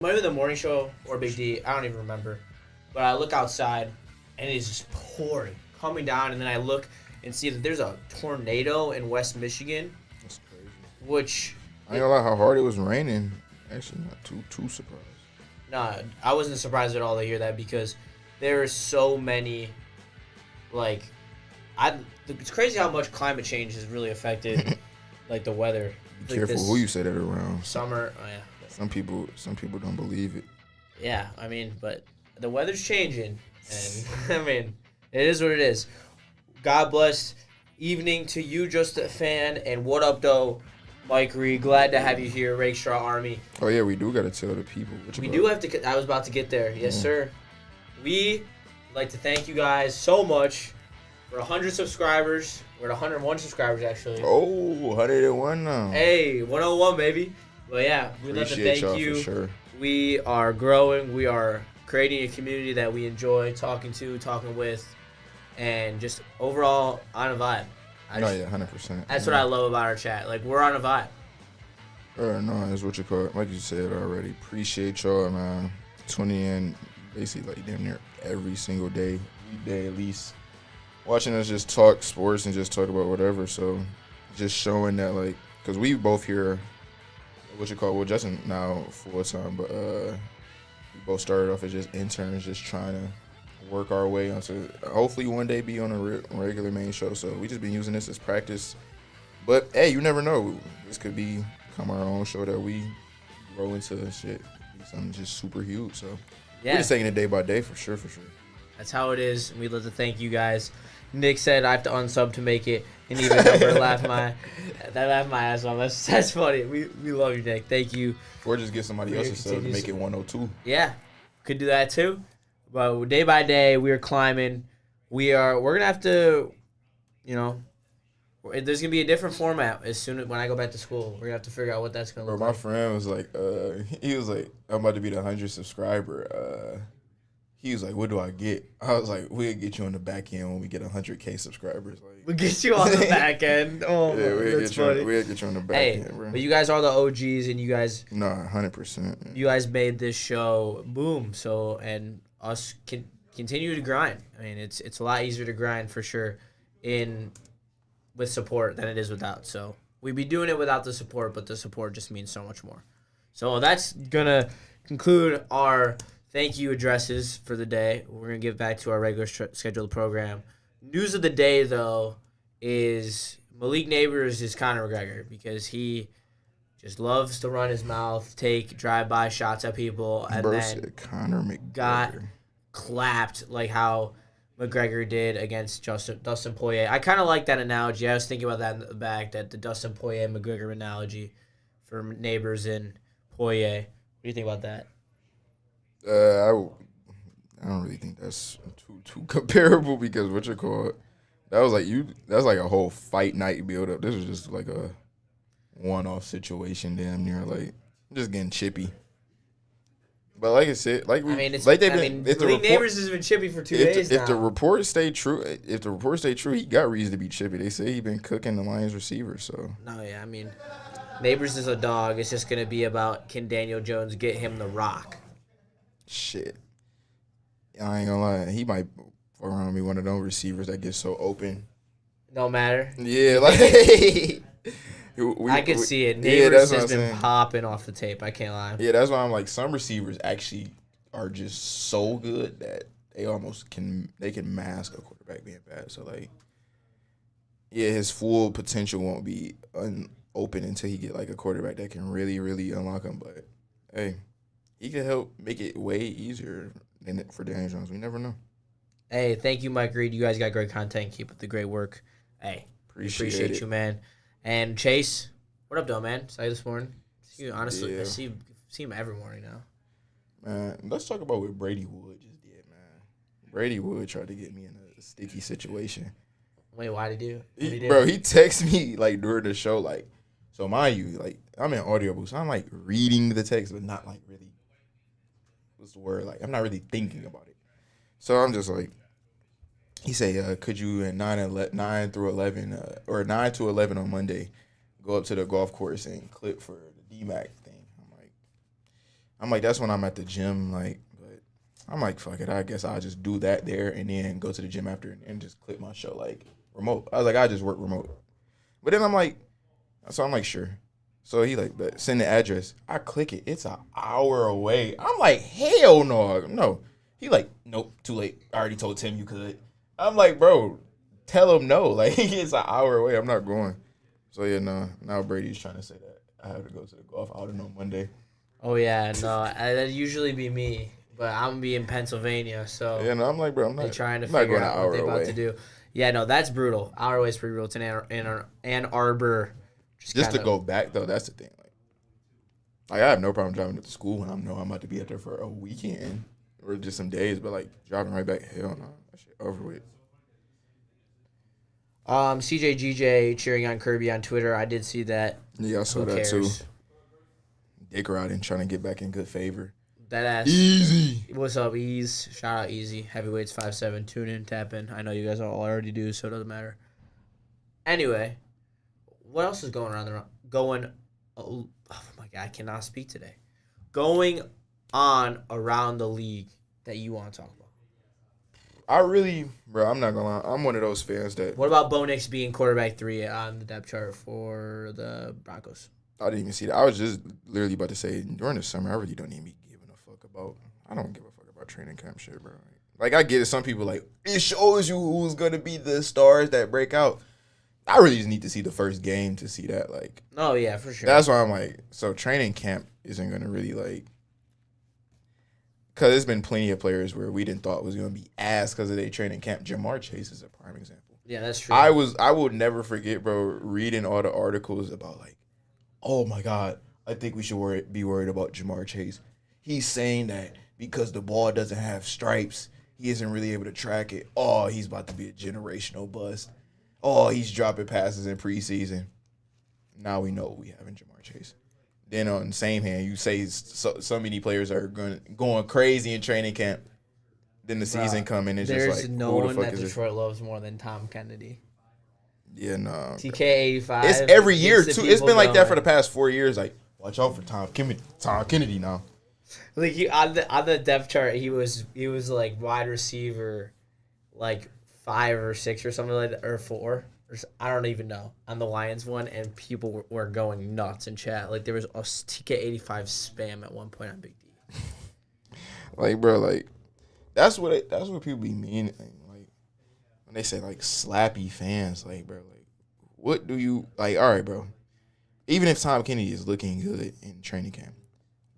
Maybe the morning show or Big D. I don't even remember. But I look outside and it is just pouring, coming down, and then I look and see that there's a tornado in West Michigan, That's crazy. which I ain't gonna lie, how hard it was raining. Actually, not too surprised. nah, I wasn't surprised at all to hear that because there are so many, like, it's crazy how much climate change has really affected, like, the weather. Be Like careful this who you say that around. summer. Oh, yeah. Some people don't believe it. Yeah, I mean, but the weather's changing, and I mean, it is what it is. God bless evening to you, just a fan, and what up, though, Mike Reed. Glad to have you here, Rakestraw Army. Oh yeah, we do gotta tell the people. We do have to. I was about to get there. Yes, sir. We like to thank you guys so much. We're 100 subscribers. We're at 101 subscribers, actually. Oh, 101 now. Hey, 101, baby. But yeah, we'd love to Appreciate thank y'all you. for sure. We are growing. We are creating a community that we enjoy talking to, talking with, and just overall on a vibe. No, yeah, 100%. That's what I love about our chat. Like, we're on a vibe. No, that's what you call it. Like you said already. Appreciate y'all, man. Tuning in basically like damn near every single day, weekday at least. Watching us just talk sports and just talk about whatever. So just showing that, like, because we both here, well, Justin now full time, but we both started off as just interns, just trying to work our way onto hopefully one day be on a regular main show. So we just been using this as practice. But hey, you never know. This could become our own show that we grow into shit. Be something just super huge. So Yeah, we're just taking it day by day for sure. that's how it is. We'd love to thank you guys. Nick said I have to unsub to make it, and even number laughed my ass off. That's funny. We love you, Nick. Thank you. Or just get somebody else's sub to make it 102. Yeah, could do that too. But day by day, we are climbing. We're gonna have to, there's gonna be a different format as soon as when I go back to school. We're gonna have to figure out what that's gonna Bro, look my like. friend was like, he was like, I'm about to be the 100 subscriber. He was like, what do I get? I was like, we'll get you on the back end when we get 100K subscribers. Like, We'll get you on the back end. Oh, yeah, that's funny. We'll get you on the back Hey, end, bro. but you guys are the OGs, and you guys 100%. you guys made this show boom. So and us can continue to grind. I mean, it's a lot easier to grind for sure with support than it is without. So we'd be doing it without the support, but the support just means so much more. So that's gonna conclude our thank you addresses for the day. We're gonna get back to our regular scheduled program. News of the day though is Malik Neighbors is Conor McGregor because he just loves to run his mouth, take drive-by shots at people, and Bro then said Conor McGregor. got clapped like how McGregor did against Dustin Poirier. I kind of like that analogy. I was thinking about that in the back, that the Dustin Poirier McGregor analogy for Neighbors and Poirier. What do you think about that? I don't really think that's too comparable because what you call it, that's like a whole fight night build up. This was just like a one-off situation, damn near like just getting chippy. But like I said, Malik Neighbors has been chippy for 2 days now. If the reports stay true, he got reason to be chippy. They say he been cooking the Lions receiver. So No, yeah, I mean, Neighbors is a dog. It's just gonna be about can Daniel Jones get him the rock? shit, I ain't gonna lie, he might fuck around be one of those receivers that gets so open. No matter. Yeah, like I could see it. Neighbors has been popping off the tape. I can't lie. Yeah, that's why I'm like, some receivers actually are just so good that they almost can mask a quarterback being bad. So like, yeah, his full potential won't be open until he get like a quarterback that can really, really unlock him. But hey, he can help make it way easier than for Daniel Jones. We never know. Hey, thank you, Mike Reed. You guys got great content. Keep up the great work. Hey, appreciate you, man. And Chase, what up, though, man? Saw you this morning. Honestly, yeah. I see him every morning now. Man, let's talk about what Brady Wood just did, man. Brady Wood tried to get me in a sticky situation. Wait, why'd he do? Bro, he texted me, like, during the show, like, so mind you, like, I'm in audio booth, so I'm, like, reading the text, but not, like, really, what's the word? Like, I'm not really thinking about it. So I'm just, like, he say, could you at 9 through 11, or 9 to 11 on Monday, go up to the golf course and clip for the DMAC thing? I'm like, that's when I'm at the gym, like, but I'm like, fuck it, I guess I'll just do that there and then go to the gym after and just click my show, like, remote. I was like, I just work remote. But then I'm like, sure. So he like, but send the address. I click it. It's an hour away. I'm like, hell no. No. He like, nope, too late. I already told Tim you could. I'm like, bro, tell him no. Like, it's an hour away. I'm not going. So, yeah, no. Now Brady's trying to say that I have to go to the golf outing on Monday. Oh, yeah, no. That'd usually be me. But I'm going to be in Pennsylvania, so. Yeah, no, I'm like, bro, I'm not. They're trying to I'm not figure going out an what hour they're about away. to do. Yeah, no, that's brutal. Hour away is pretty brutal. It's in Ann Arbor. Just to go back, though, that's the thing. Like, I have no problem driving to school when I know I'm about to be out there for a weekend or just some days, but, like, driving right back, hell no. That shit over with. CJGJ cheering on Kirby on Twitter. I did see that. Yeah, I saw that, too. Dick riding, trying to get back in good favor. That ass. Easy. What's up, Ease? Shout out Easy. Heavyweights 5'7". Tune in, tap in. I know you guys all already do, so it doesn't matter. Anyway, what else is going on there? Oh my God, I cannot speak today. Going on around the league that you want to talk about. Bro, I'm not going to lie. I'm one of those fans that. What about Bo Nix being quarterback 3 on the depth chart for the Broncos? I didn't even see that. I was just literally about to say, during the summer, I really don't even be giving a fuck about. I don't give a fuck about training camp shit, bro. Like, I get it. Some people like, it shows you who's going to be the stars that break out. I really just need to see the first game to see that. Like, oh, yeah, for sure. That's why I'm like, so training camp isn't going to really, like, because there's been plenty of players where we didn't thought was going to be ass because of their training camp. Jamar Chase is a prime example. Yeah, that's true. I will never forget, bro, reading all the articles about, like, oh, my God, I think we should be worried about Jamar Chase. He's saying that because the ball doesn't have stripes, he isn't really able to track it. Oh, he's about to be a generational bust. Oh, he's dropping passes in preseason. Now we know what we have in Jamar Chase. Then on the same hand, you say so many players are going crazy in training camp. Then the season come and it's just like, there's no one that Detroit loves more than Tom Kennedy. Yeah, no. TK85. It's every year, too. It's been like that for the past 4 years. Like, watch out for Tom Kennedy now. Like, on the depth chart, he was like wide receiver, like 5 or 6 or something like that, or 4. I don't even know, on the Lions one, and people were going nuts in chat. Like, there was a TK85 spam at one point on Big D. Like, bro, like, that's what people be meaning. Like, when they say, like, slappy fans, like, bro, like, what do you, like, all right, bro. Even if Tom Kennedy is looking good in training camp,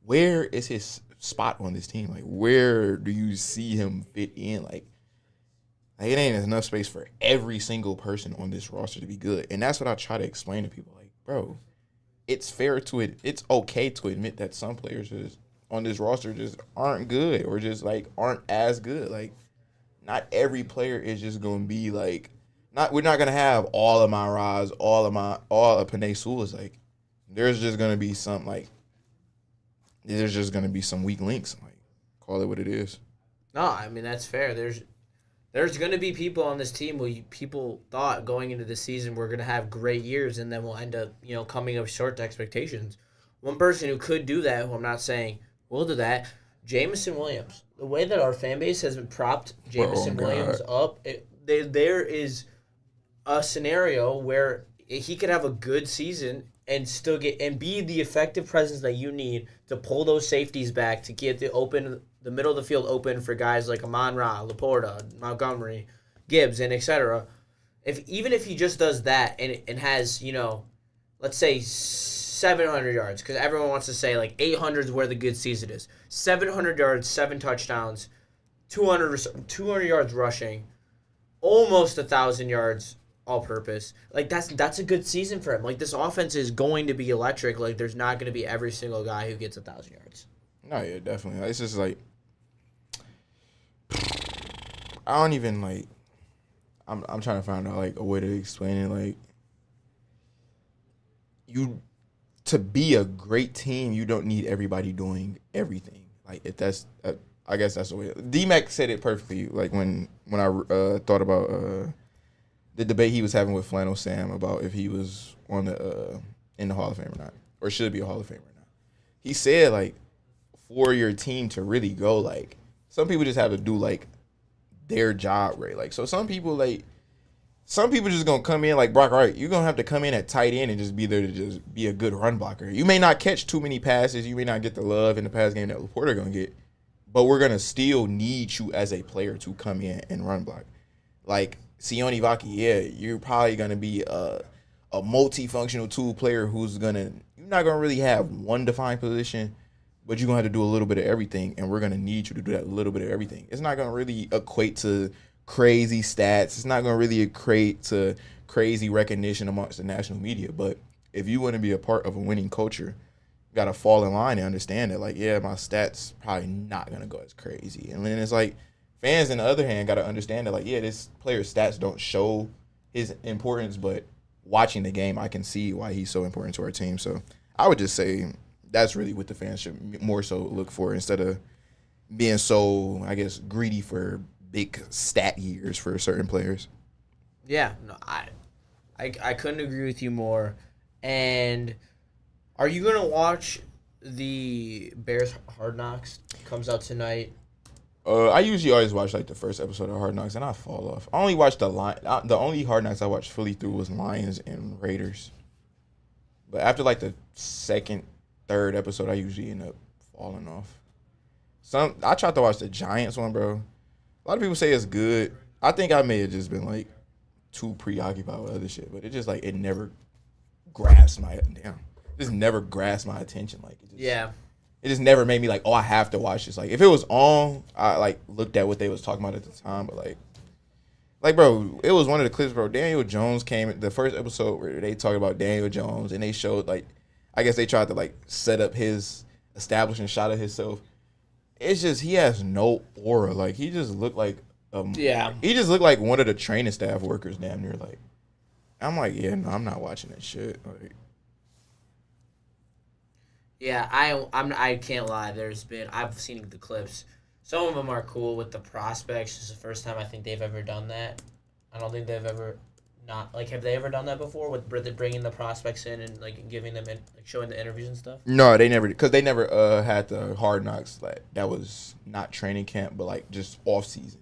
where is his spot on this team? Like, where do you see him fit in? Like, it ain't enough space for every single person on this roster to be good. And that's what I try to explain to people. Like, bro, it's fair to it. It's okay to admit that some players just on this roster just aren't good or just, like, aren't as good. Like, not every player is just going to be, like, we're not going to have all of my Raz, all of Panay Sulas. Like, there's just going to be some, like, there's just going to be some weak links. Like, call it what it is. No, I mean, that's fair. There's going to be people on this team who people thought going into the season we're going to have great years, and then we'll end up, coming up short to expectations. One person who could do that, who I'm not saying will do that, Jameson Williams. The way that our fan base has been propped Jameson Williams up, there is a scenario where he could have a good season and still be the effective presence that you need to pull those safeties back to get the middle of the field open for guys like Amon-Ra, Laporta, Montgomery, Gibbs, and etc. Even if he just does that and has, let's say 700 yards, because everyone wants to say like 800 is where the good season is. 700 yards, 7 touchdowns, 200 yards rushing, almost 1,000 yards all-purpose. Like, that's a good season for him. Like, this offense is going to be electric. Like, there's not going to be every single guy who gets 1,000 yards. No, yeah, definitely. It's just like, I don't even, like, I'm trying to find out, like, a way to explain it. Like, to be a great team, you don't need everybody doing everything. Like, if that's, I guess that's the way. D-Mac said it perfectly. Like, when I thought about the debate he was having with Flannel Sam about if he was in the Hall of Fame or not, or should be a Hall of Fame or not. He said, like, for your team to really go, like, some people just have to do, like, their job, right? Like, so some people just gonna come in like Brock Wright. You're gonna have to come in at tight end and just be there to just be a good run blocker. You may not catch too many passes. You may not get the love in the pass game that Laporta gonna get, but we're gonna still need you as a player to come in and run block. Like Sione Vaki, yeah, you're probably gonna be a multifunctional tool player who's you're not gonna really have one defined position, but you're gonna have to do a little bit of everything, and we're gonna need you to do that little bit of everything. It's not gonna really equate to crazy stats. It's not gonna really equate to crazy recognition amongst the national media. But if you want to be a part of a winning culture, you gotta fall in line and understand that, like, yeah, my stats probably not gonna go as crazy. And then it's like fans, on the other hand, gotta understand that, like, yeah, this player's stats don't show his importance, but watching the game, I can see why he's so important to our team. So I would just say that's really what the fans should more so look for, instead of being so, I guess, greedy for big stat years for certain players. Yeah, no, I couldn't agree with you more. And are you gonna watch the Bears Hard Knocks? Comes out tonight. I usually always watch like the first episode of Hard Knocks, and I fall off. I only watched the only Hard Knocks I watched fully through was Lions and Raiders. But after like the second, third episode, I usually end up falling off. I tried to watch the Giants one, bro. A lot of people say it's good. I think I may have just been like too preoccupied with other shit, but it just like it never grasped my attention. Like it just never made me like, oh, I have to watch this. Like if it was on, I like looked at what they was talking about at the time, but like bro, it was one of the clips, bro. Daniel Jones came the first episode where they talked about Daniel Jones, and they showed like, I guess they tried to like set up his establishing shot of himself. It's just he has no aura. Like he just looked like he just looked like one of the training staff workers damn near. Like I'm like, yeah, no, I'm not watching that shit. Like, yeah, I can't lie. I've seen the clips. Some of them are cool with the prospects. It's the first time I think they've ever done that. I don't think they've ever not like, have they ever done that before with bringing the prospects in and like giving them like showing the interviews and stuff? No, they never, because they never had the Hard Knocks. Like that was not training camp, but like just off season.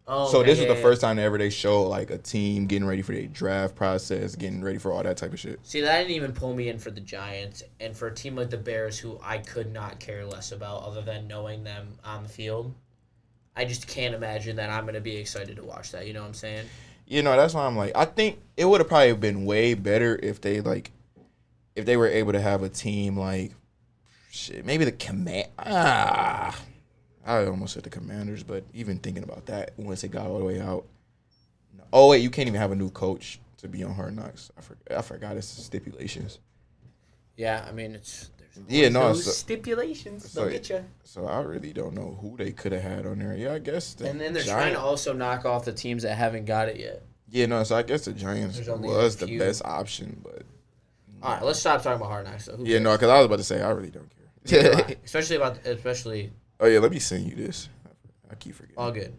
Oh, so this was the first time ever they showed like a team getting ready for their draft process, getting ready for all that type of shit. See, that didn't even pull me in for the Giants, and for a team like the Bears, who I could not care less about other than knowing them on the field. I just can't imagine that I'm going to be excited to watch that. You know what I'm saying? You know, that's why I'm like, I think it would have probably been way better if they were able to have a team like, shit, maybe I almost said the Commanders, but even thinking about that once it got all the way out. No. Oh, wait, you can't even have a new coach to be on Hard Knocks. I forgot it's stipulations. Yeah, I mean, there's stipulations. So, they'll get you. So I really don't know who they could have had on there. Yeah, I guess and then they're trying to also knock off the teams that haven't got it yet. Yeah, no, so I guess the Giants was the best option, but... All right, let's stop talking about Hard Knocks. Yeah, no, because I was about to say, I really don't care. Yeah, especially... Oh, yeah, let me send you this. I keep forgetting. All good.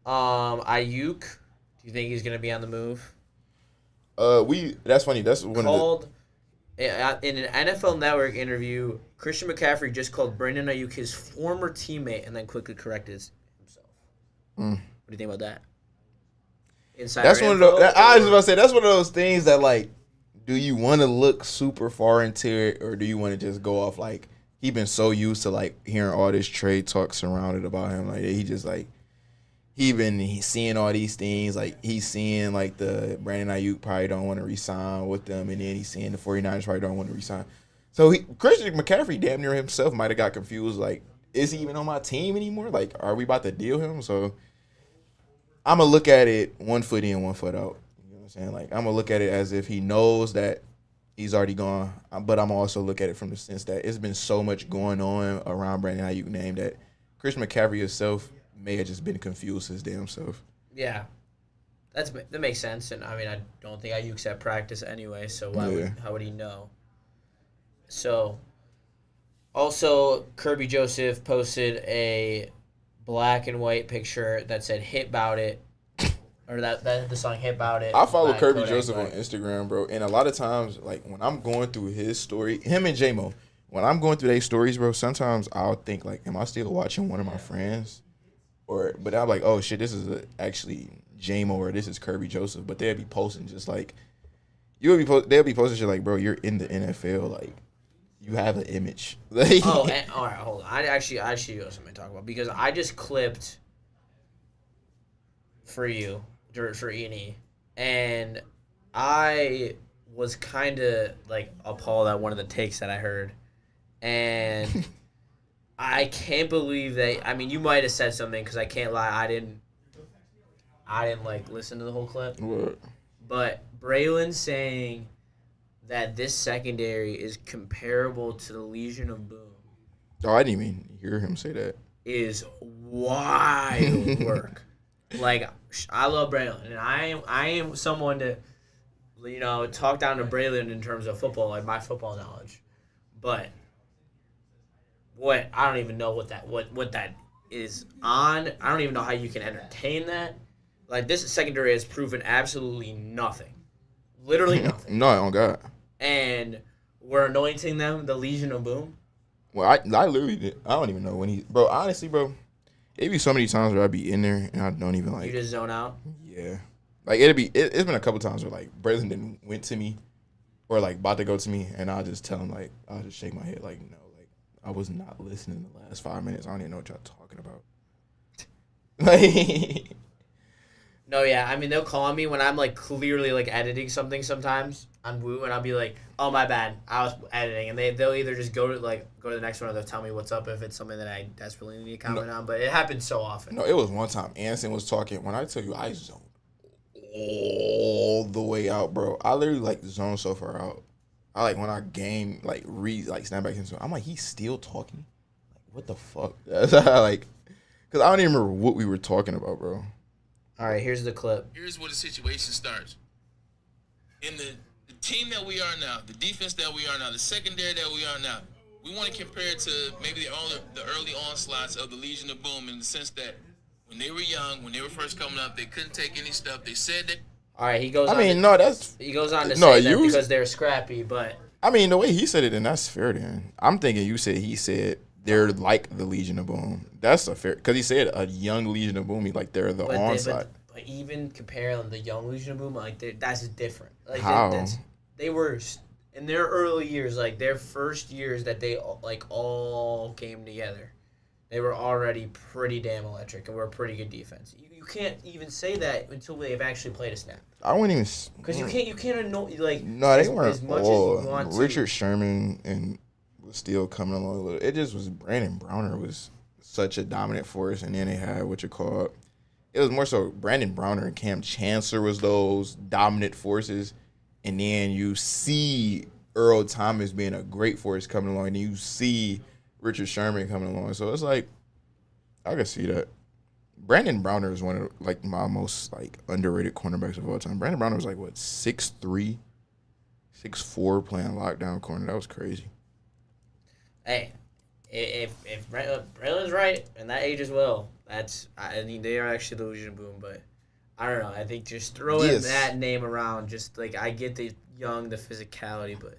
Ayuk, do you think he's going to be on the move? That's funny. That's one called, in an NFL Network interview, Christian McCaffrey just called Brandon Ayuk his former teammate and then quickly corrected himself. What do you think about that? Insider that's one of those. I was about to say that's one of those things that, like, do you want to look super far into it, or do you want to just go off like he been so used to like hearing all this trade talk surrounded about him, like he just like he's seeing all these things, like he's seeing like the Brandon Ayuk probably don't want to resign with them, and then he's seeing the 49ers probably don't want to resign. So Christian McCaffrey damn near himself might have got confused, like, is he even on my team anymore? Like, are we about to deal him? So I'm going to look at it 1 foot in, 1 foot out. You know what I'm saying? Like, I'm going to look at it as if he knows that he's already gone, but I'm also look at it from the sense that it's been so much going on around Brandon Ayuk name that Christian McCaffrey himself may have just been confused his damn self. Yeah. That makes sense, and I mean, I don't think Ayuk's at practice anyway, so how would he know? So, also, Kirby Joseph posted a black and white picture that said "Hit Bout It," or that the song "Hit Bout It." I follow Kirby Joseph on Instagram, bro, and a lot of times, like when I'm going through his story, him and J-Mo, when I'm going through their stories, bro, sometimes I'll think like, am I still watching one of my friends? But I'm like, oh shit, this is actually JMO or this is Kirby Joseph. But they'll be posting just like, they'll be posting shit like, bro, you're in the NFL, like you have an image. Like, all right, hold on. I actually got something to talk about because I just clipped for you for E&E, and I was kind of like appalled at one of the takes that I heard, and I can't believe that. I mean, you might have said something because I can't lie, I didn't like listen to the whole clip. what? But Braylon saying that this secondary is comparable to the Legion of Boom Oh, I didn't even hear him say that. is wild work. Like, I love Braylon, and I am someone to, talk down to Braylon in terms of football, like my football knowledge. But I don't even know what that is on. I don't even know how you can entertain that. Like, this secondary has proven absolutely nothing. Literally nothing. No, on God. And we're anointing them the Legion of Boom. Well, I literally did. I don't even know when bro, honestly, bro, it'd be so many times where I'd be in there and I don't even like. You just zone out? Yeah. Like, it's been a couple times where, like, Braylon didn't went to me or, like, about to go to me, and I'll just tell him, like, I'll just shake my head, like, no, like, I was not listening the last 5 minutes. I don't even know what y'all talking about. Like, No, yeah. I mean, they'll call me when I'm, like, clearly, like, editing something sometimes on Woo, and I'll be like, oh, my bad. I was editing. And they'll either just go to the next one or they'll tell me what's up if it's something that I desperately need to comment on. But it happens so often. no, it was one time Anson was talking. When I tell you, I zoned all the way out, bro. I literally, like, zoned so far out. I, like, when I game, like, snap back into it, I'm like, he's still talking? Like, what the fuck? That's how, like, because I don't even remember what we were talking about, bro. All right, here's the clip. Here's where the situation starts. In the team that we are now, the defense that we are now, the secondary that we are now, we want to compare it to maybe the early onslaughts of the Legion of Boom in the sense that when they were young, when they were first coming up, they couldn't take any stuff. They said that. All right, he goes on to no, say that because they're scrappy, but I mean, the way he said it, then that's fair then. I'm thinking he said they're like the Legion of Boom. That's a fair, because he said a young Legion of Boom, like they're the onslaught. But even comparing the young Legion of Boom, like that's different. Like, how? They were in their early years, like their first years that they like all came together. They were already pretty damn electric and were a pretty good defense. You can't even say that until they've actually played a snap. I wouldn't even, because you can't annoy, like, no, they weren't as much all. as you want Richard to. Sherman and was still coming along a little. It just was Brandon Browner was such a dominant force, and then they had it was more so Brandon Browner and Cam Chancellor was those dominant forces, and then you see Earl Thomas being a great force coming along, and you see Richard Sherman coming along. So it's like, I can see that. Brandon Browner is one of, like, my most, like, underrated cornerbacks of all time. Brandon Browner was, like, what, 6'3", 6'4", playing lockdown corner. That was crazy. Hey, if Braylon's right, and that age as well, I mean, they are actually the Legion of Boom, but I don't know. I think just throwing that name around, just, like, I get the young, the physicality, but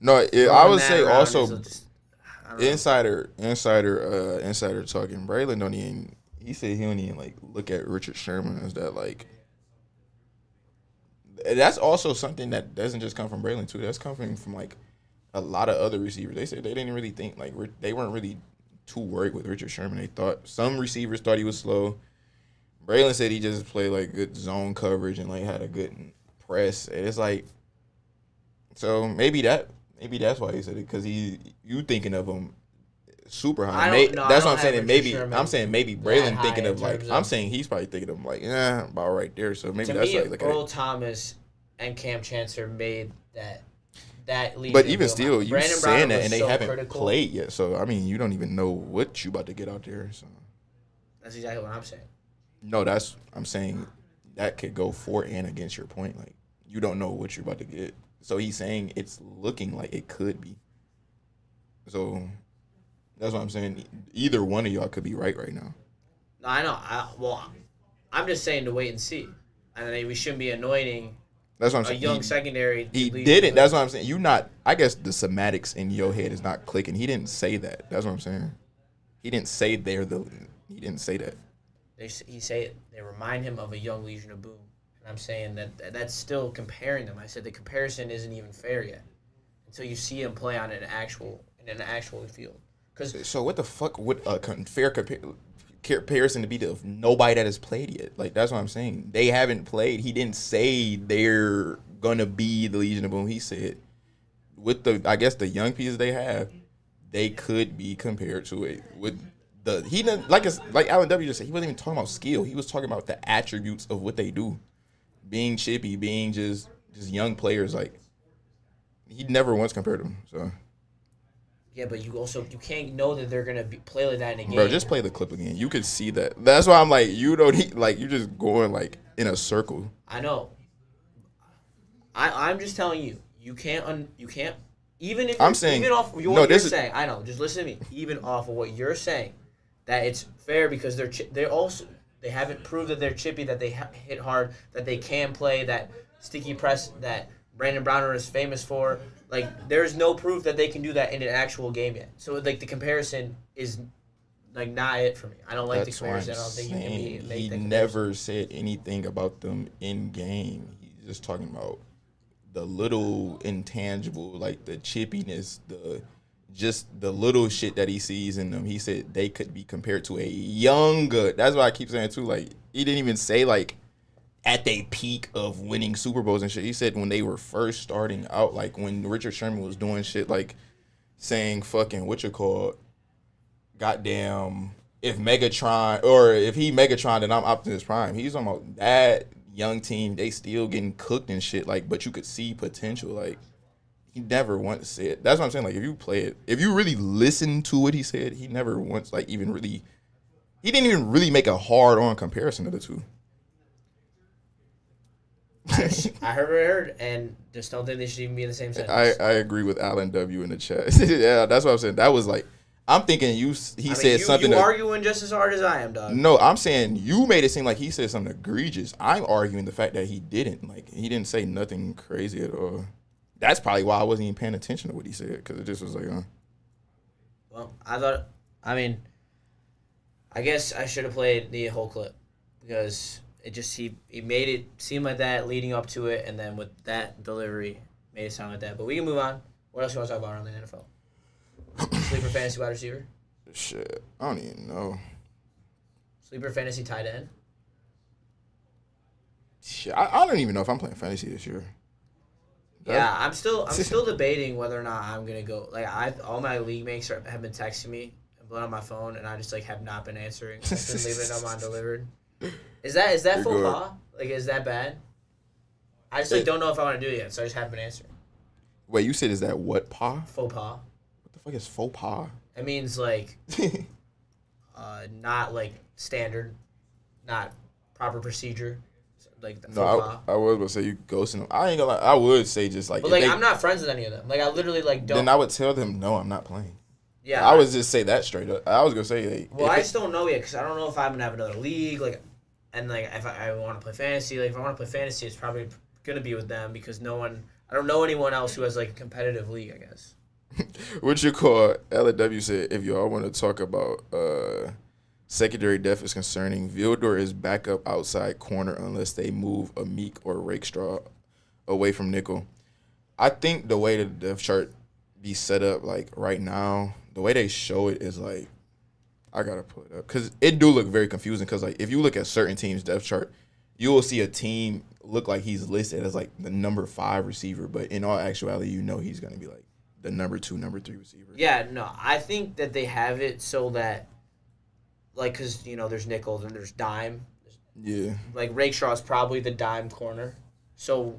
no, I would say also insider talking. Braylon don't even. He said he don't even, like, look at Richard Sherman as that, like. That's also something that doesn't just come from Braylon too. That's coming from, like, a lot of other receivers. They said they didn't really think, like, they weren't really too worried with Richard Sherman. They thought some receivers thought he was slow. Braylon said he just played, like, good zone coverage and, like, had a good press. And it's like, so maybe that's why he said it, because you thinking of him super high. That's what I'm saying. Maybe I'm saying maybe Braylon thinking of, like, I'm saying he's probably thinking of, like, about right there. So maybe that's me, like, look Earl at it. Thomas and Cam Chancellor made that lead. But even still, you Brandon saying Browner that and they haven't critical. played yet. So I mean, you don't even know what you about to get out there. So that's exactly what I'm saying. No, I'm saying that could go for and against your point. Like, you don't know what you're about to get. So he's saying it's looking like it could be. So that's what I'm saying. Either one of y'all could be right now. No, I know. I'm just saying to wait and see. I mean, we shouldn't be anointing That's what I'm a saying. young secondary. He leader, didn't. That's what I'm saying. You not. I guess the semantics in your head is not clicking. He didn't say that. That's what I'm saying. He didn't say they're the. He didn't say that. They remind him of a young Legion of Boom. And I'm saying that's still comparing them. I said the comparison isn't even fair yet until you see him play on an actual field. So what the fuck would a fair comparison to be to nobody that has played yet? Like, that's what I'm saying. They haven't played. He didn't say they're gonna be the Legion of Boom. He said with the young pieces they have, they could be compared to it with. He didn't like Alan W just said, he wasn't even talking about skill. He was talking about the attributes of what they do, being chippy, being just young players. Like, he never once compared them. So yeah, but you can't know that they're gonna play like that in a game. bro, just play the clip again. You could see that. That's why I'm like, you don't need, like, you're just going like in a circle. I know. I'm just telling you, you can't even if I'm saying even off what you're saying. I know. Just listen to me. Even off of what you're saying. That it's fair because they haven't proved that they're chippy, that they hit hard, that they can play that sticky press that Brandon Browner is famous for. Like, there's no proof that they can do that in an actual game yet. So like the comparison is like not it for me. I don't like the comparison. I don't think you can make the comparison. He never said anything about them in game. He's just talking about the little intangible, like the chippiness, just the little shit that he sees in them. He said they could be compared to a younger. That's why I keep saying too. Like, he didn't even say like at their peak of winning Super Bowls and shit. He said when they were first starting out, like when Richard Sherman was doing shit like saying fucking goddamn, if he Megatron, then I'm Optimus Prime. He's talking about that young team. They still getting cooked and shit. Like, but you could see potential. Like, he never once said. That's what I'm saying. Like, if you play it, if you really listen to what he said, he never once like even really. He didn't even really make a hard-on comparison of the two. I heard, and just don't think they should even be in the same sentence. I agree with Alan W in the chat. Yeah, that's what I'm saying. That was like, I'm thinking he said something. You arguing just as hard as I am, dog. No, I'm saying you made it seem like he said something egregious. I'm arguing the fact that he didn't. Like, he didn't say nothing crazy at all. That's probably why I wasn't even paying attention to what he said, because it just was like, Well, I guess I should have played the whole clip because it just he made it seem like that leading up to it, and then with that delivery made it sound like that. But we can move on. What else you want to talk about around the NFL? Sleeper fantasy wide receiver? Shit, I don't even know. Sleeper fantasy tight end? Shit, I don't even know if I'm playing fantasy this year. Yeah, I'm still debating whether or not I'm gonna go. Like, all my league mates have been texting me and blowing on my phone, and I just like have not been answering. I've been leaving them undelivered. Is that faux pas? Like, is that bad? I just don't know if I want to do it yet, so I just haven't been answering. Wait, you said is that what pas? Faux pas. What the fuck is faux pas? It means like, not like standard, not proper procedure. Like the faux pas. I was gonna say you ghosting them. I ain't gonna lie. I would say just like. But like, I'm not friends with any of them. Like, I literally like don't. Then I would tell them no, I'm not playing. Yeah. I would just say that straight up. I was gonna say. Hey, well, I just don't know yet because I don't know if I'm gonna have another league. Like, and like if I want to play fantasy, like if I want to play fantasy, it's probably gonna be with them because I don't know anyone else who has like a competitive league, I guess. What you call LW said, if y'all want to talk about secondary depth is concerning, Vildor is backup outside corner unless they move Amik or Rakestraw away from nickel. I think the way the depth chart be set up like right now, the way they show it is like, I gotta pull it up because it do look very confusing. Because like if you look at certain teams' depth chart, you will see a team look like he's listed as like the number 5 receiver, but in all actuality, you know he's gonna be like the number 2, number 3 receiver. Yeah, no, I think that they have it so that, like, because there's nickel and there's dime. Yeah. Like Rakestraw is probably the dime corner, so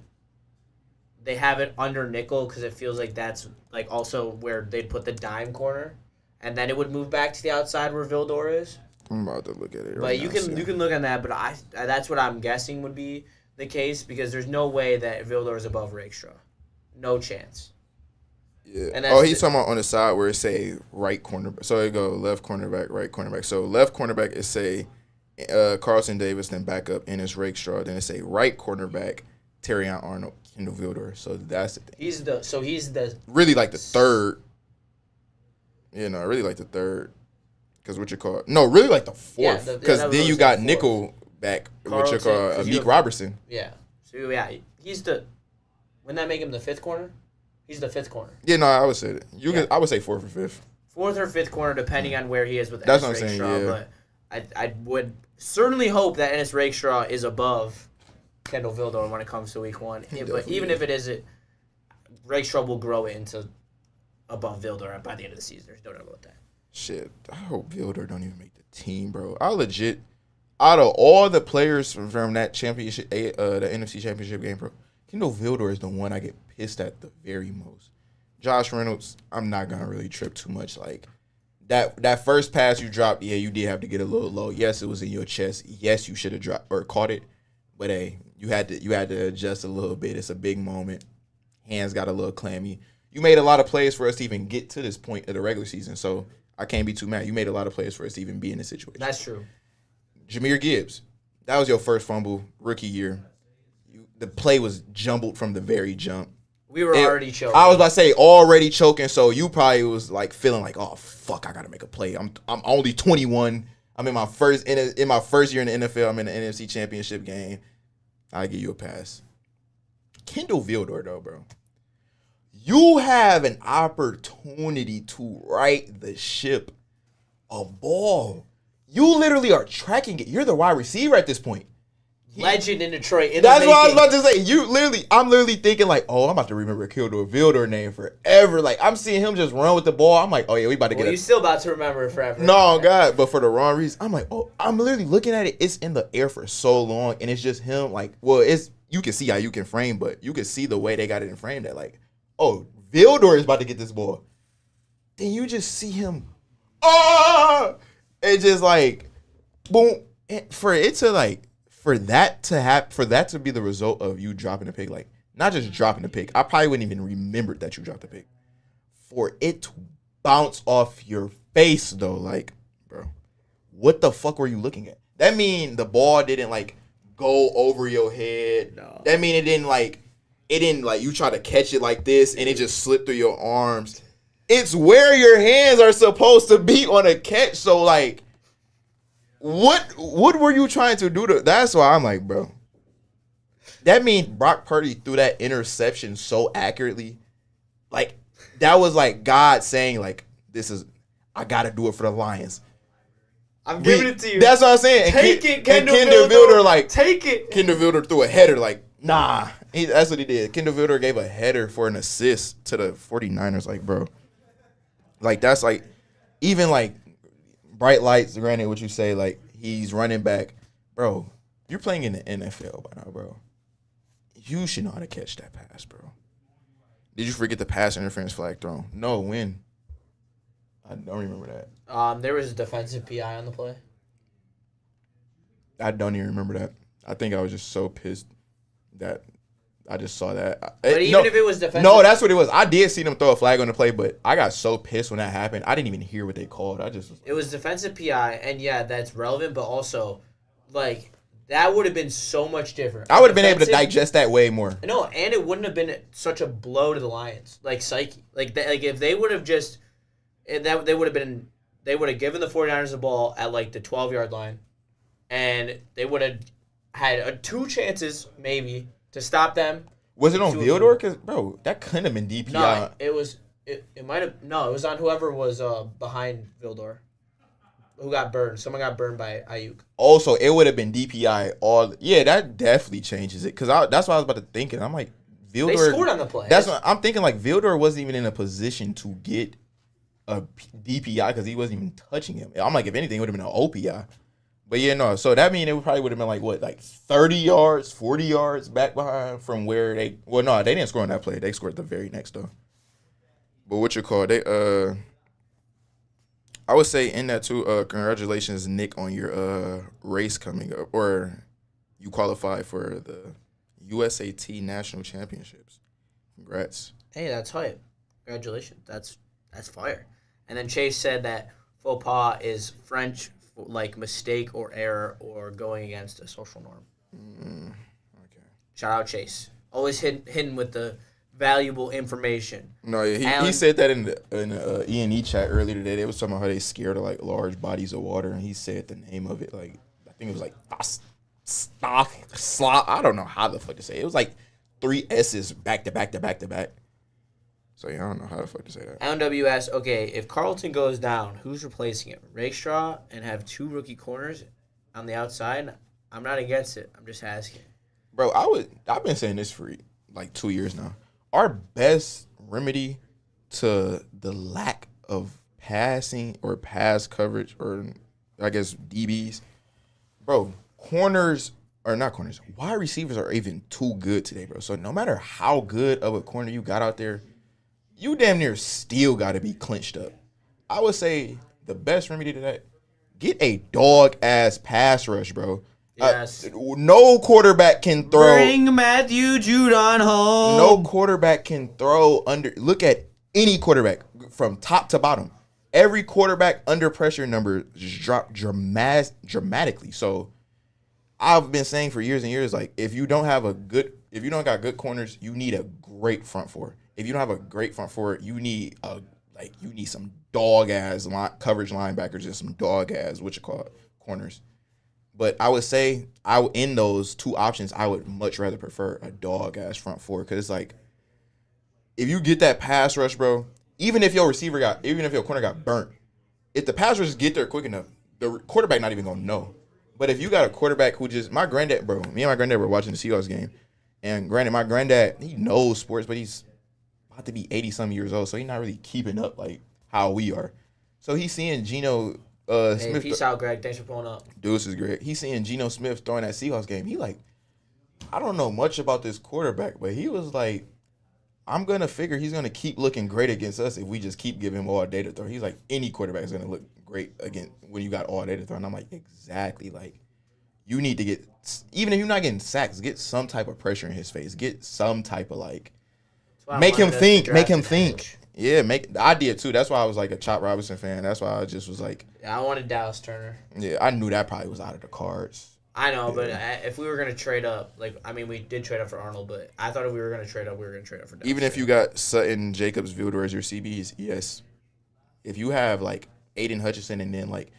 they have it under nickel because it feels like that's like also where they'd put the dime corner, and then it would move back to the outside where Vildor is. I'm about to look at it. But you can look at that, but that's what I'm guessing would be the case because there's no way that Vildor is above Rakestraw, no chance. Yeah. He's talking about on the side where it say right cornerback. So it go left cornerback, right cornerback. So left cornerback it say Carlson Davis, then back up, and it's Rakestraw. Then it say right cornerback, Terrion Arnold, Kendall Vildor. So that's the thing. He's the Really like the third. Really like the third. Because what you call no, really like the fourth. Because then you got nickel back. What you call Meek Robertson. Yeah. So yeah, he's the. Wouldn't that make him the fifth corner? He's the fifth corner. Yeah, no, I would say that. I would say fourth or fifth. Fourth or fifth corner, depending on where he is with That's Ennis what I'm saying. Rakestraw, Yeah. But I would certainly hope that Ennis Rakestraw is above Kendall Vildor when it comes to week 1. But even if it isn't, Rakestraw will grow it into above Vildor by the end of the season. There's no doubt about that. Shit, I hope Vildor don't even make the team, bro. I legit, out of all the players from that championship, the NFC Championship game, bro, Kendall Vildor is the one I get pissed at the very most. Josh Reynolds, I'm not gonna really trip too much. Like that first pass you dropped, yeah, you did have to get a little low. Yes, it was in your chest. Yes, you should have dropped or caught it. But hey, you had to adjust a little bit. It's a big moment. Hands got a little clammy. You made a lot of plays for us to even get to this point of the regular season, so I can't be too mad. You made a lot of plays for us to even be in this situation. That's true. Jahmyr Gibbs, that was your first fumble, rookie year. The play was jumbled from the very jump. We were already choking. I was about to say already choking, so you probably was like feeling like, oh fuck, I gotta make a play. I'm only 21. I'm in my first year in the NFL. I'm in the NFC Championship game. I give you a pass. Kendall Vildor though, bro. You have an opportunity to right the ship a ball. You literally are tracking it. You're the wide receiver at this point. Legend in Detroit. That's what I was about to say. I'm literally thinking like, oh, I'm about to remember Kendall Vildor name forever. Like I'm seeing him just run with the ball. I'm like, oh yeah, we about to get it. You're still about to remember it forever. No, God, but for the wrong reason. I'm like, oh, I'm literally looking at it. It's in the air for so long, and it's just him. Like, well, you can see how you can frame, but you can see the way they got it in frame that like, oh, Vildor is about to get this ball. Then you just see him, it's just like, boom. And for that to be the result of you dropping the pick, like not just dropping the pick, I probably wouldn't even remember that you dropped the pick. For it to bounce off your face though, like, bro, what the fuck were you looking at? That mean the ball didn't like go over your head. No. That mean it didn't like you try to catch it like this and it just slipped through your arms. It's where your hands are supposed to be on a catch. So like, what were you trying to do to? That's why I'm like, bro. That means Brock Purdy threw that interception so accurately. Like, that was like God saying, like, I gotta do it for the Lions. I'm giving it to you. That's what I'm saying. Take it, Kendall Vildor, like, take it. Kendall Vildor threw a header, like, nah. That's what he did. Kendall Vildor gave a header for an assist to the 49ers, like, bro. Like, that's like, even like, bright lights, granted what you say, like, he's running back. Bro, you're playing in the NFL by now, bro. You should know how to catch that pass, bro. Did you forget the pass interference flag thrown? No, when? I don't remember that. There was a defensive PI on the play. I don't even remember that. I think I was just so pissed that I just saw that. But even if it was defensive... No, that's what it was. I did see them throw a flag on the play, but I got so pissed when that happened. I didn't even hear what they called. It was defensive PI, and yeah, that's relevant, but also, like, that would have been so much different. I would have been able to digest that way more. No, and it wouldn't have been such a blow to the Lions, like psyche. Like if they would have just... They would have given the 49ers the ball at, like, the 12-yard line, and they would have had 2 chances, maybe, to stop them. Was it on Vildor? Because, bro, that couldn't have been DPI. No, it was. It might have. No, it was on whoever was behind Vildor, who got burned. Someone got burned by Ayuk. Also, it would have been DPI. Yeah, that definitely changes it. Because that's what I was about to think. I'm like, Vildor. They scored on the play. That's what I'm thinking. Like, Vildor wasn't even in a position to get a DPI because he wasn't even touching him. I'm like, if anything, it would have been an OPI. But yeah, no. So that means it probably would have been like what, like 30 yards, 40 yards back behind from where they. Well, no, they didn't score on that play. They scored the very next though. But what you call I would say in that too. Congratulations, Nick, on your race coming up, or you qualified for the USAT National Championships. Congrats. Hey, that's hype. Congratulations. That's fire. And then Chase said that faux pas is French. Like mistake or error or going against a social norm. Okay. Shout out Chase. Always hitting with the valuable information. No, yeah, he said that in the E&E chat earlier today. They was talking about how they scared of like large bodies of water, and he said the name of it like I think it was like slop. I don't know how the fuck to say it. It was like 3 S's back to back to back to back. So yeah, I don't know how the fuck to say that. NWS. Okay, if Carlton goes down, who's replacing it? Rakestraw and have 2 rookie corners on the outside. I'm not against it. I'm just asking. Bro, I've been saying this for like 2 years now. Our best remedy to the lack of passing or pass coverage, or I guess DBs, bro, corners are not corners. Wide receivers are even too good today, bro. So no matter how good of a corner you got out there, you damn near still got to be clinched up. I would say the best remedy to that, get a dog-ass pass rush, bro. Yes. No quarterback can throw. Bring Matthew Judon home. No quarterback can throw under. Look at any quarterback from top to bottom. Every quarterback under pressure number just dropped dramatically. So I've been saying for years and years, like if you don't got good corners, you need a great front four. If you don't have a great front four, you need some dog ass coverage linebackers and some dog ass corners. But I would say in those 2 options, I would much rather prefer a dog ass front four, because it's like if you get that pass rush, bro, even if your corner got burnt, if the pass rush get there quick enough, the quarterback not even gonna know. But if you got a quarterback who just me and my granddad were watching the Seahawks game, and granted, my granddad, he knows sports, but he's about to be 80-some years old, so he's not really keeping up like how we are. So he's seeing Geno Smith. Peace out, Greg. Thanks for pulling up. This is great. He's seeing Geno Smith throwing that Seahawks game. He like, I don't know much about this quarterback, but he was like, I'm going to figure he's going to keep looking great against us if we just keep giving him all day to throw. He's like, any quarterback is going to look great again when you got all day to throw. And I'm like, exactly. Like, you need to get, even if you're not getting sacks, get some type of pressure in his face. Get some type of like, make him think. Yeah, I did too. That's why I was like a Chop Robinson fan. That's why I just was like, yeah, I wanted Dallas Turner. Yeah, I knew that probably was out of the cards. I know, but if we were going to trade up, we did trade up for Arnold, but I thought if we were going to trade up, we were going to trade up for Dallas. Even if you got Sutton, Jacobs, Vilder as your CBs, yes. If you have like Aiden Hutchinson and then like,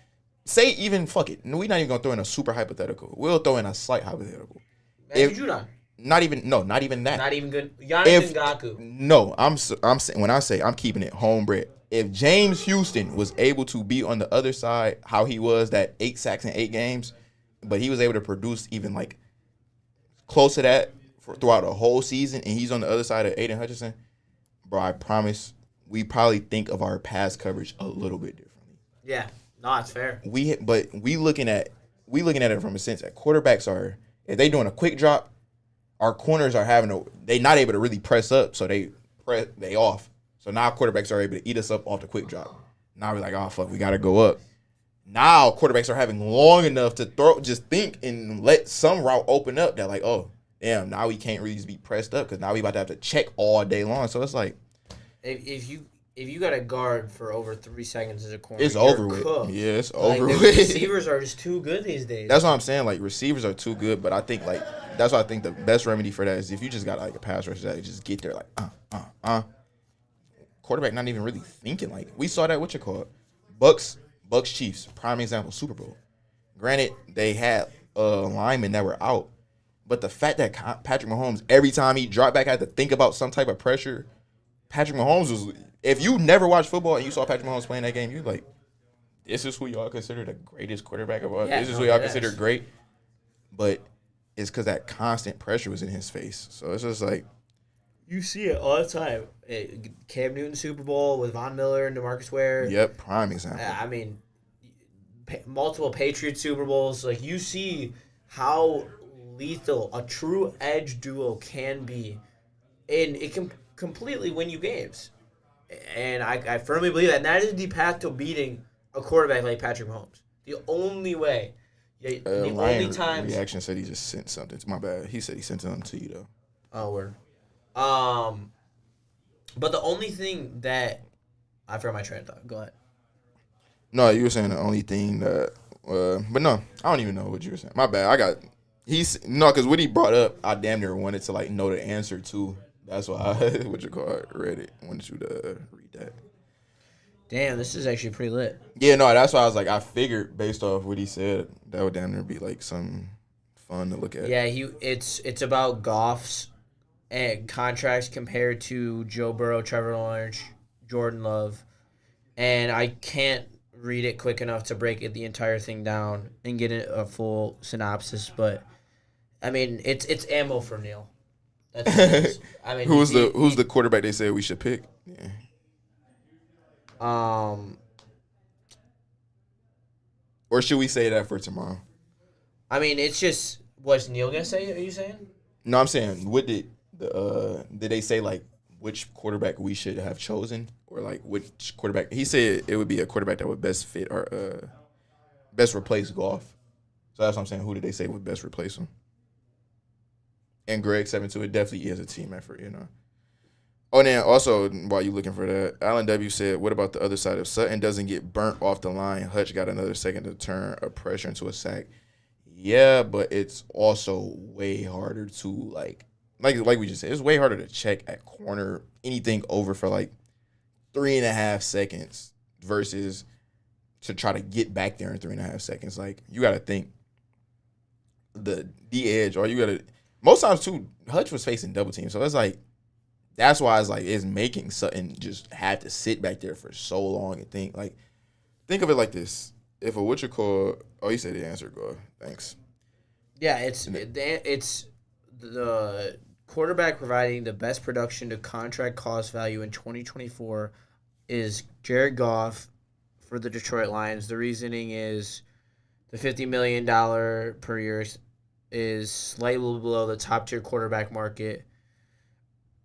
say even, fuck it, we're not even going to throw in a super hypothetical. We'll throw in a slight hypothetical. Matthew Judon. Not even that. Not even good. Giannis Ngakoue. No, I'm saying when I say I'm keeping it homebred. If James Houston was able to be on the other side, how he was that 8 sacks in 8 games, but he was able to produce even like close to that throughout a whole season, and he's on the other side of Aiden Hutchinson, bro, I promise we probably think of our pass coverage a little bit differently. Yeah, no, it's fair. We looking at it from a sense that quarterbacks are, if they doing a quick drop, our corners are they not able to really press up, so they off. So now quarterbacks are able to eat us up off the quick drop. Now we're like, oh fuck, we gotta go up. Now quarterbacks are having long enough to just think and let some route open up that like, oh damn, now we can't really just be pressed up because now we about to have to check all day long. So it's like, if you got a guard for over 3 seconds as a corner, it's over with. Cooked. Yeah, it's over with. Receivers are just too good these days. That's what I'm saying. Like receivers are too good, but I think like that's why I think the best remedy for that is if you just got like a pass rush that just get there like quarterback not even really thinking. Like we saw that Bucks Chiefs, prime example, Super Bowl. Granted, they had linemen that were out, but the fact that Patrick Mahomes every time he dropped back had to think about some type of pressure. Patrick Mahomes was. If you never watched football and you saw Patrick Mahomes playing that game, you're like, this is who y'all consider the greatest quarterback of all. This is who y'all consider great. But it's because that constant pressure was in his face. So it's just like. You see it all the time. Cam Newton Super Bowl with Von Miller and DeMarcus Ware. Yep, prime example. I mean, multiple Patriots Super Bowls. Like, you see how lethal a true edge duo can be. And it can completely win you games. And I firmly believe that. And that is the path to beating a quarterback like Patrick Mahomes. The only way. The only time. Reaction said he just sent something. It's my bad. He said he sent something to you, though. Oh, word. But the only thing that I forgot my train of thought. Go ahead. No, you were saying the only thing that, but no, I don't even know what you were saying. My bad. Because what he brought up, I damn near wanted to like know the answer to. That's why I read it. Wanted you to read that. Damn, this is actually pretty lit. Yeah, no, that's why I was like, I figured based off what he said, that would damn near be like some fun to look at. Yeah, it's about Goff's and contracts compared to Joe Burrow, Trevor Lawrence, Jordan Love, and I can't read it quick enough to break the entire thing down and get a full synopsis. But I mean, it's ammo for Neil. That's what it is. I mean, who's the quarterback they said we should pick? Yeah. Or should we say that for tomorrow? I mean, it's just what's Neil gonna say? Are you saying? No, I'm saying what did they say like which quarterback we should have chosen or like which quarterback? He said it would be a quarterback that would best fit or best replace Goff. So that's what I'm saying. Who did they say would best replace him? And Greg 7-2, it definitely is a team effort, you know. Oh, and then also, while you looking for that, Alan W. said, what about the other side? If Sutton doesn't get burnt off the line, Hutch got another second to turn a pressure into a sack. Yeah, but it's also way harder to, like we just said, it's way harder to check at corner anything over for, like, 3.5 seconds versus to try to get back there in 3.5 seconds. Like, you got to think the edge, or you got to – most times, too, Hutch was facing double team, so it's like – that's why it's making Sutton just have to sit back there for so long and think. Like, think of it like this. If a what you call – oh, you said the answer. Go. Thanks. Yeah, it's the quarterback providing the best production to contract cost value in 2024 is Jared Goff for the Detroit Lions. The reasoning is the $50 million per year is slightly below the top-tier quarterback market.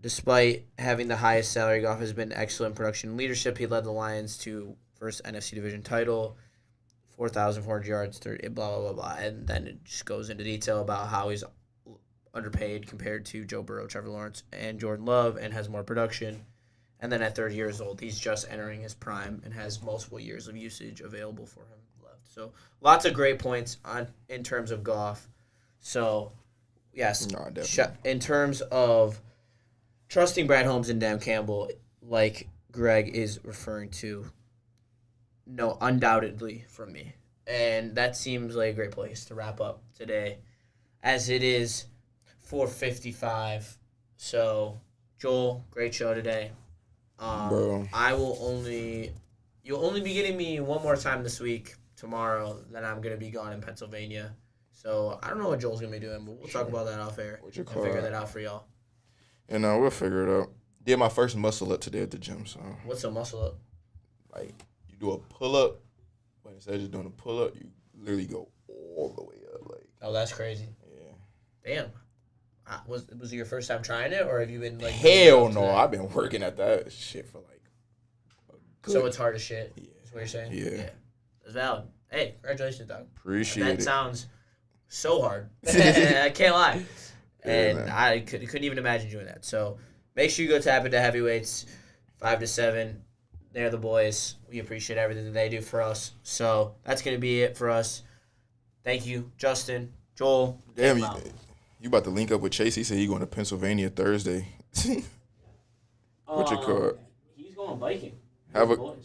Despite having the highest salary, Goff has been excellent production and leadership. He led the Lions to first NFC division title, 4,400 yards, 30, blah, blah, blah, blah. And then it just goes into detail about how he's underpaid compared to Joe Burrow, Trevor Lawrence, and Jordan Love, and has more production. And then at 30 years old, he's just entering his prime and has multiple years of usage available for him left. So lots of great points in terms of Goff. So, yes, in terms of trusting Brad Holmes and Dan Campbell, like Greg is referring to, no, undoubtedly from me. And that seems like a great place to wrap up today, as it is 4:55. So, Joel, great show today. Bro. You'll only be getting me one more time this week, tomorrow, then I'm going to be gone in Pennsylvania. So, I don't know what Joel's going to be doing, but we'll talk about that off air and figure that out for y'all. And we'll figure it out. Did my first muscle up today at the gym. So what's a muscle up? Like you do a pull up, but instead of just doing a pull up, you literally go all the way up. Like oh, that's crazy. Yeah. Damn. Was it your first time trying it, or have you been like? Hell no, I've been working at that shit for like. So it's hard as shit. Yeah. Is what you're saying? Yeah. It's valid. Hey, congratulations, dog. Appreciate it. That sounds so hard. I can't lie. And man. I couldn't even imagine doing that. So make sure you go tap into heavyweights, 5 to 7. They're the boys. We appreciate everything that they do for us. So that's going to be it for us. Thank you, Justin, Joel. Damn, you about to link up with Chase. He said he's going to Pennsylvania Thursday. What you call it? He's going biking. Have a